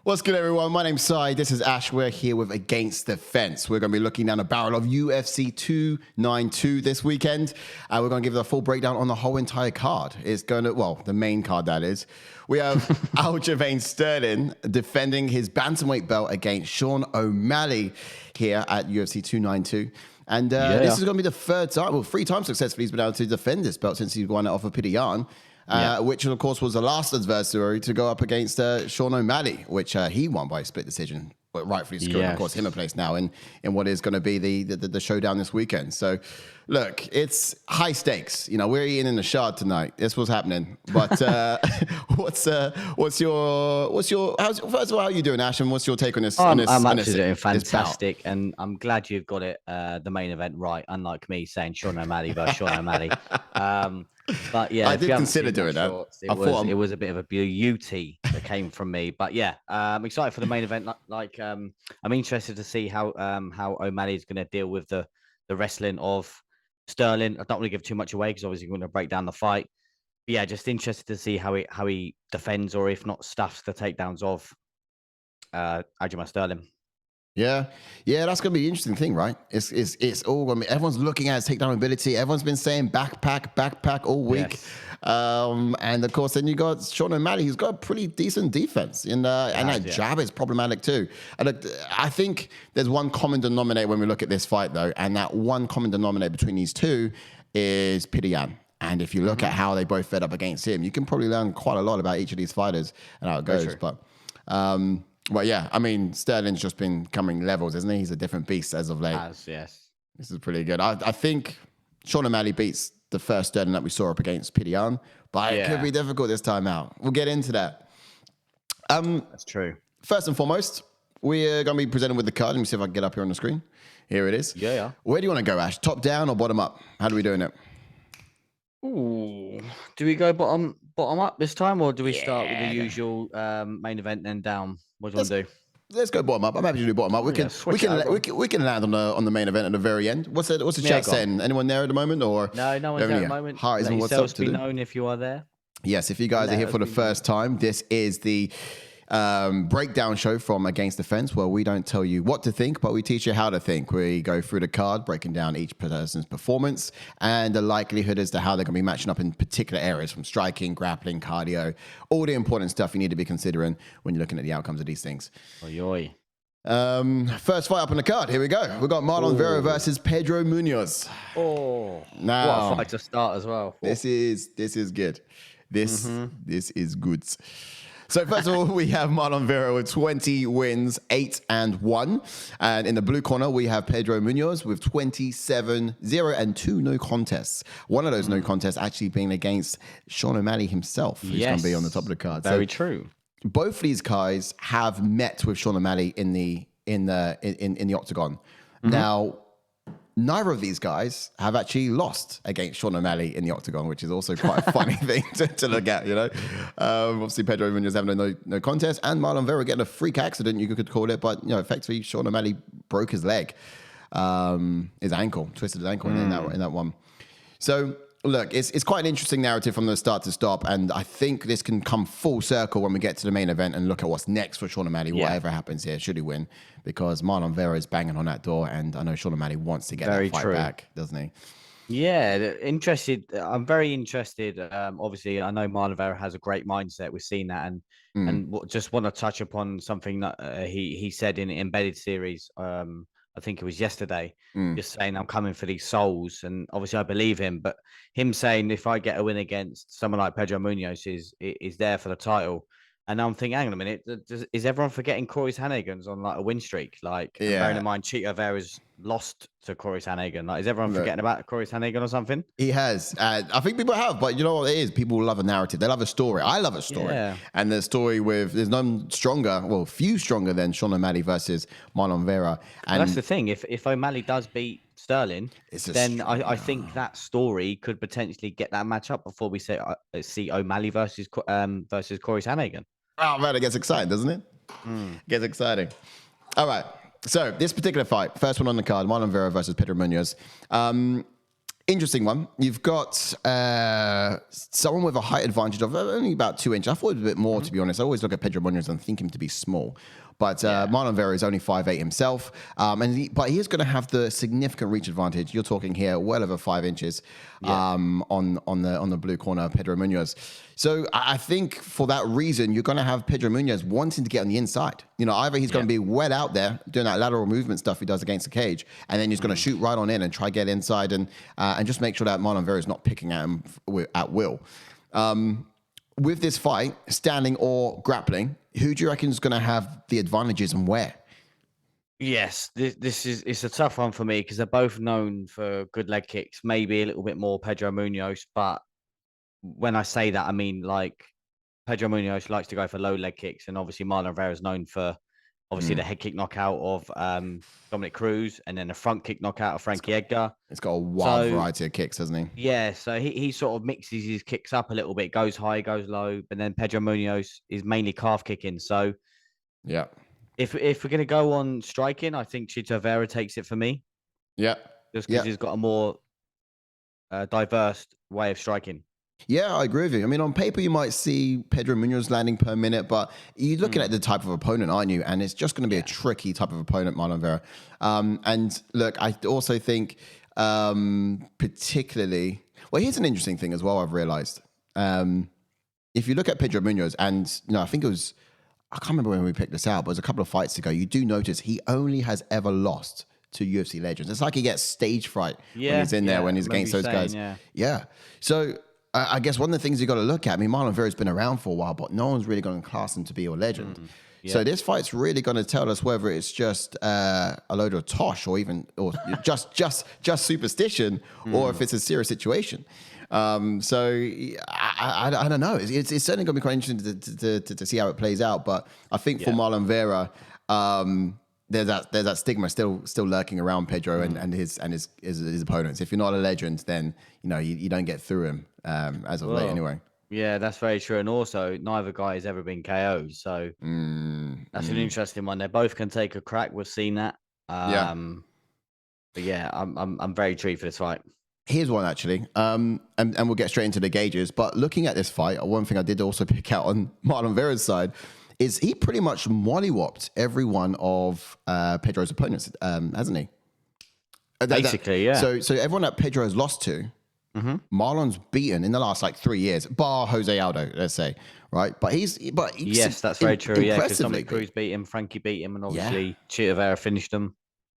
What's good, everyone? My name's Sai. This is Ash. We're here with Against the Fence. We're going to be looking down the barrel of UFC 292 this weekend. We're going to give it a full breakdown on the whole entire card. It's going to, well, the main card, that is. We have Aljamain Sterling defending his bantamweight belt against Sean O'Malley here at UFC 292. And this is going to be the third time, well, 3 times successfully he's been able to defend this belt since he won it off of Petr Yan. Which, of course, was the last adversary to go up against Sean O'Malley, which he won by split decision, but rightfully securing, of course, him a place now in what is going to be the showdown this weekend. So, look, it's high stakes. You know, we're eating in the shard tonight. That's what's happening. But first of all, how are you doing, Ash? And what's your take on this? I'm actually doing fantastic, and I'm glad you've got it, the main event right, unlike me saying Sean O'Malley versus Sean O'Malley. But yeah, I did consider doing that. It was a bit of a beauty that came from me. But yeah, I'm excited for the main event. I'm interested to see how O'Malley is going to deal with the wrestling of Sterling. I don't want to give too much away because obviously we're going to break down the fight. But yeah, just interested to see how he defends, or if not, stuffs the takedowns of Aljamain Sterling. Yeah, that's going to be the interesting thing, right? It's all going to be, everyone's looking at his takedown ability. Everyone's been saying backpack all week. Yes. And of course, then you got Sean O'Malley, who's got a pretty decent defense. And that jab is problematic too. And I think there's one common denominator when we look at this fight, though. And that one common denominator between these two is Petr Yan. And if you look at how they both fed up against him, you can probably learn quite a lot about each of these fighters and how it goes. But yeah, I mean, Sterling's just been coming levels, isn't he? He's a different beast as of late. Yes. This is pretty good. I think Sean O'Malley beats the first Sterling that we saw up against Petr Yan, but it could be difficult this time out. We'll get into that. That's true. First and foremost, we're going to be presented with the card. Let me see if I can get up here on the screen. Here it is. Yeah. Where do you want to go, Ash? Top down or bottom up? How are we doing it? Ooh, do we go bottom up this time, or do we start with the usual main event then down? What do you want to do? Let's go bottom up. I'm happy to do bottom up. We can land on the main event at the very end. What's the chat saying? Anyone there at the moment, or no one's there at the moment? Let yourselves be known if you are there. Yes, if you guys are here for the first time, this is the breakdown show from Against the Fence, where we don't tell you what to think, but we teach you how to think. We go through the card, breaking down each person's performance and the likelihood as to how they're going to be matching up in particular areas, from striking, grappling, cardio, all the important stuff you need to be considering when you're looking at the outcomes of these things. Oy. First fight up on the card. Here we go. We've got Marlon Vera versus Pedro Munhoz. Now, what a fight to start as well. This is good. This is good. So first of all, we have Marlon Vera with 20 wins, 8-1. And in the blue corner, we have Pedro Munhoz with 27-0 and 2 no contests. One of those no contests actually being against Sean O'Malley himself, who's going to be on the top of the card. Very true. Both of these guys have met with Sean O'Malley in the octagon. Now, neither of these guys have actually lost against Sean O'Malley in the octagon, which is also quite a funny thing to look at, you know. Obviously, Pedro Munhoz having no contest, and Marlon Vera getting a freak accident, you could call it, but effectively, Sean O'Malley broke his leg, his ankle, twisted his ankle in that one. So, look, it's quite an interesting narrative from the start to stop, and I think this can come full circle when we get to the main event and look at what's next for Sean O'Malley, whatever happens here, should he win, because Marlon Vera is banging on that door, and I know Sean O'Malley wants to get that fight back, doesn't he? Yeah, interested. I'm very interested. Obviously, I know Marlon Vera has a great mindset. We've seen that, and just want to touch upon something that he said in the Embedded series. I think it was yesterday, just saying, I'm coming for these souls. And obviously I believe him, but him saying, if I get a win against someone like Pedro Munhoz is there for the title. And I'm thinking, hang on a minute, is everyone forgetting Corey Sandhagen's on like a win streak? Bearing in mind, Chito Vera's lost to Corey Sandhagen. Like, is everyone forgetting about Corey Sandhagen or something? He has. I think people have, but you know what it is? People love a narrative. They love a story. I love a story. Yeah. And the story there's none stronger, few stronger than Sean O'Malley versus Marlon Vera. And that's the thing. If O'Malley does beat Sterling, then I think that story could potentially get that match up before we see O'Malley versus Corey Sandhagen. Oh, man, it gets exciting, doesn't it? It gets exciting. All right. So this particular fight, first one on the card, Marlon Vera versus Pedro Munhoz. Interesting one. You've got someone with a height advantage of only about 2 inches. I thought it was a bit more, to be honest. I always look at Pedro Munhoz and think him to be small. But Marlon Vera is only 5'8" himself. But he is going to have the significant reach advantage. You're talking here well over 5 inches on the blue corner, Pedro Munhoz. So I think for that reason, you're going to have Pedro Munhoz wanting to get on the inside. Either he's going to be well out there doing that lateral movement stuff he does against the cage, and then he's going to shoot right on in and try get inside and just make sure that Marlon Vera is not picking at him at will. With this fight, standing or grappling, who do you reckon is going to have the advantages and where? Yes, it's a tough one for me because they're both known for good leg kicks. Maybe a little bit more Pedro Munhoz, but when I say that, I mean like Pedro Munhoz likes to go for low leg kicks, and obviously Marlon Vera is known for the head kick knockout of Dominic Cruz, and then the front kick knockout of Frankie Edgar. It's got a wild variety of kicks, hasn't he? Yeah, so he sort of mixes his kicks up a little bit, goes high, goes low, but then Pedro Munhoz is mainly calf kicking. So yeah, if we're gonna go on striking, I think Chito Vera takes it for me. Yeah, just because he's got a more diverse way of striking. Yeah, I agree with you. I mean, on paper, you might see Pedro Munhoz landing per minute, but you're looking at the type of opponent, aren't you? And it's just going to be a tricky type of opponent, Marlon Vera. And look, I also think particularly, well, here's an interesting thing as well, I've realized. If you look at Pedro Munhoz, and I think it was, I can't remember when we picked this out, but it was a couple of fights ago, you do notice he only has ever lost to UFC legends. It's like he gets stage fright when he's in there, when he's against those guys. Yeah. So I guess one of the things you got to look at, I mean, Marlon Vera's been around for a while, but no one's really going to class him to be a legend. So this fight's really going to tell us whether it's just a load of tosh or just superstition, or if it's a serious situation. So I don't know. It's certainly going to be quite interesting to see how it plays out. But I think for Marlon Vera, there's that stigma still lurking around Pedro and his opponents. If you're not a legend, then you don't get through him as of late anyway. Yeah, that's very true. And also, neither guy has ever been KO'd, so that's an interesting one. They both can take a crack. We've seen that. But yeah, I'm very intrigued for this fight. Here's one actually, and we'll get straight into the gauges. But looking at this fight, one thing I did also pick out on Marlon Vera's side is he pretty much mollywopped every one of Pedro's opponents, hasn't he? Basically, yeah. So everyone that Pedro has lost to, Marlon's beaten in the last 3 years, bar Jose Aldo, let's say, right? But yes, that's very true. Yeah, because Dominic Cruz beat him, Frankie beat him, and obviously Chito Vera finished him.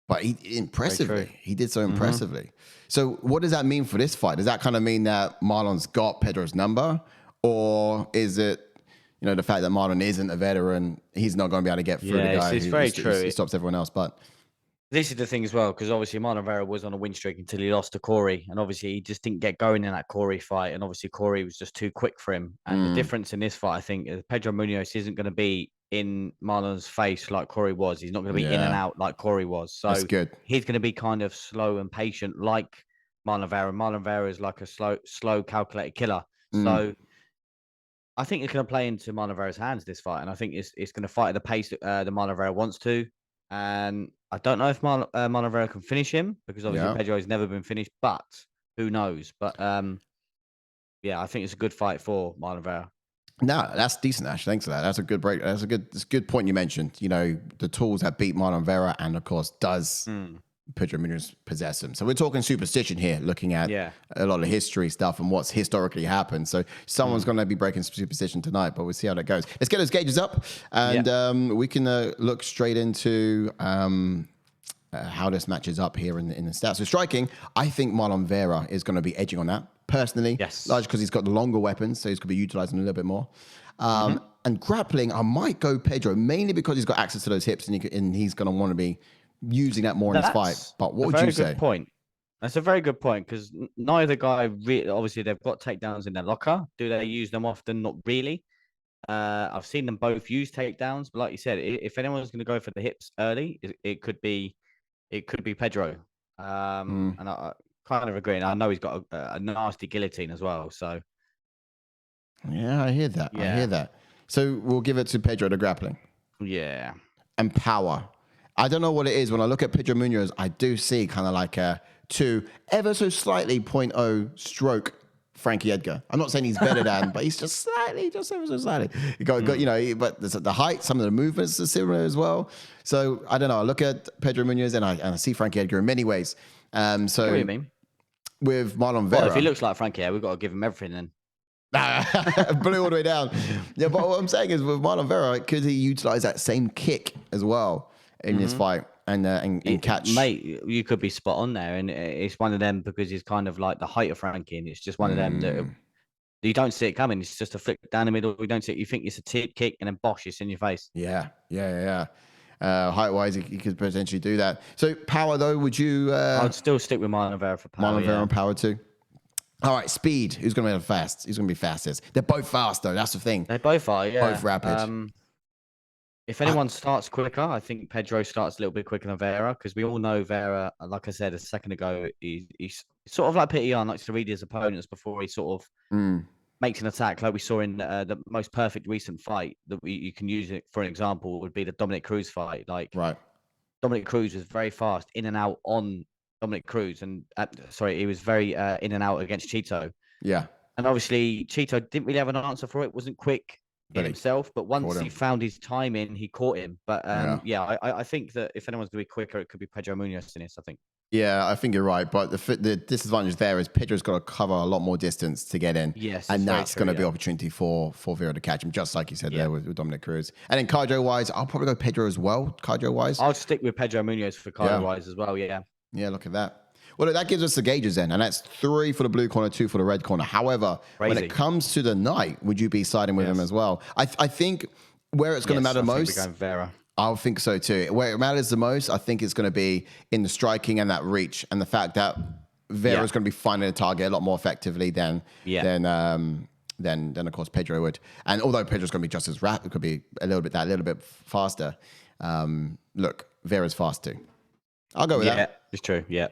But he did so impressively. So what does that mean for this fight? Does that kind of mean that Marlon's got Pedro's number, or is it the fact that Marlon isn't a veteran, he's not going to be able to get through the guy who stops everyone else? But this is the thing as well, because obviously Marlon Vera was on a win streak until he lost to Corey, and obviously he just didn't get going in that Corey fight, and obviously Corey was just too quick for him. And the difference in this fight, I think, is Pedro Munhoz isn't going to be in Marlon's face like Corey was. He's not going to be in and out like Corey was. So that's good. He's going to be kind of slow and patient like Marlon Vera. Marlon Vera is like a slow calculated killer. So I think it's going to play into Marlon Vera's hands, this fight, and I think it's going to fight at the pace that Marlon Vera wants to. And I don't know if Marlon Vera can finish him, because obviously Pedro has never been finished, but who knows? But I think it's a good fight for Marlon Vera. No, that's decent, Ash. Thanks for that. That's a good break. That's a good point you mentioned. The tools that beat Marlon Vera, and of course does Pedro Munhoz possess them. So we're talking superstition here, looking at a lot of history stuff and what's historically happened. So someone's going to be breaking superstition tonight, but we'll see how that goes. Let's get those gauges up, and we can look straight into how this matches up here in the stats. So striking, I think Marlon Vera is going to be edging on that personally. Yes, largely because he's got the longer weapons, so he's going to be utilizing a little bit more. And grappling, I might go Pedro, mainly because he's got access to those hips, and he's going to want to be using that more in his fight. But what would you say? Good point. That's a very good point, because neither guy obviously they've got takedowns in their locker. Do they use them often? Not really. I've seen them both use takedowns, but like you said, if anyone's going to go for the hips early, it could be Pedro. And I kind of agree. And I know he's got a nasty guillotine as well. So yeah, I hear that. I hear that. So we'll give it to Pedro, the grappling. Yeah. And power. I don't know what it is. When I look at Pedro Munhoz, I do see kind of like a to ever so slightly .0 stroke Frankie Edgar. I'm not saying he's better than, but he's just slightly, just ever so slightly. But the height, some of the movements are similar as well. So I don't know. I look at Pedro Munhoz and I see Frankie Edgar in many ways. What do you mean? With Marlon Vera. Well, if he looks like Frankie, we've got to give him everything then. Blew all the way down. Yeah, but what I'm saying is with Marlon Vera, could he utilize that same kick as well in this fight and catch? Mate, you could be spot on there. And it's one of them because he's kind of like the height of Frankie. And it's just one of them that you don't see it coming. It's just a flick down the middle. You don't see it. You think it's a tip kick and then bosh, it's in your face. Yeah. Height-wise, he could potentially do that. So power, though, would you... I'd still stick with Marlon Vera for power. Marlon Vera and power, too. All right, speed. Who's going to be fast? Who's going to be fastest? They're both fast, though. That's the thing. They both are, yeah. Both rapid. If anyone starts quicker, I think Pedro starts a little bit quicker than Vera because we all know Vera, like I said a second ago, he's sort of like Petty likes to read his opponents before he sort of makes an attack. Like we saw in the most perfect recent fight that you can use it for an example would be the Dominic Cruz fight. Like Dominic Cruz was very fast in and out on Dominic Cruz, and he was very in and out against Cheeto. Yeah, and obviously Cheeto didn't really have an answer for it. Wasn't quick in himself, but once he found his timing, he caught him. But I think that if anyone's going to be quicker, it could be Pedro Munhoz in this. I think. Yeah, I think you're right. But the disadvantage there is Pedro's got to cover a lot more distance to get in. Yes, and that's going to be opportunity for Vera to catch him, just like you said there with Dominic Cruz. And then cardio wise, I'll probably go Pedro as well. Cardio wise, I'll stick with Pedro Munhoz for cardio wise as well. Yeah. Yeah, look at that. Well, look, that gives us the gauges then, and that's 3 for the blue corner, 2 for the red corner. However, when it comes to the night, would you be siding with him as well? I think where it's going to matter most. We're going Vera. I think so too. Where it matters the most, I think it's going to be in the striking and that reach, and the fact that Vera is going to be finding the target a lot more effectively than of course Pedro would. And although Pedro's going to be just as rapid, it could be a little bit faster. Look, Vera's fast too. I'll go with that. Yeah, it's true. Yeah.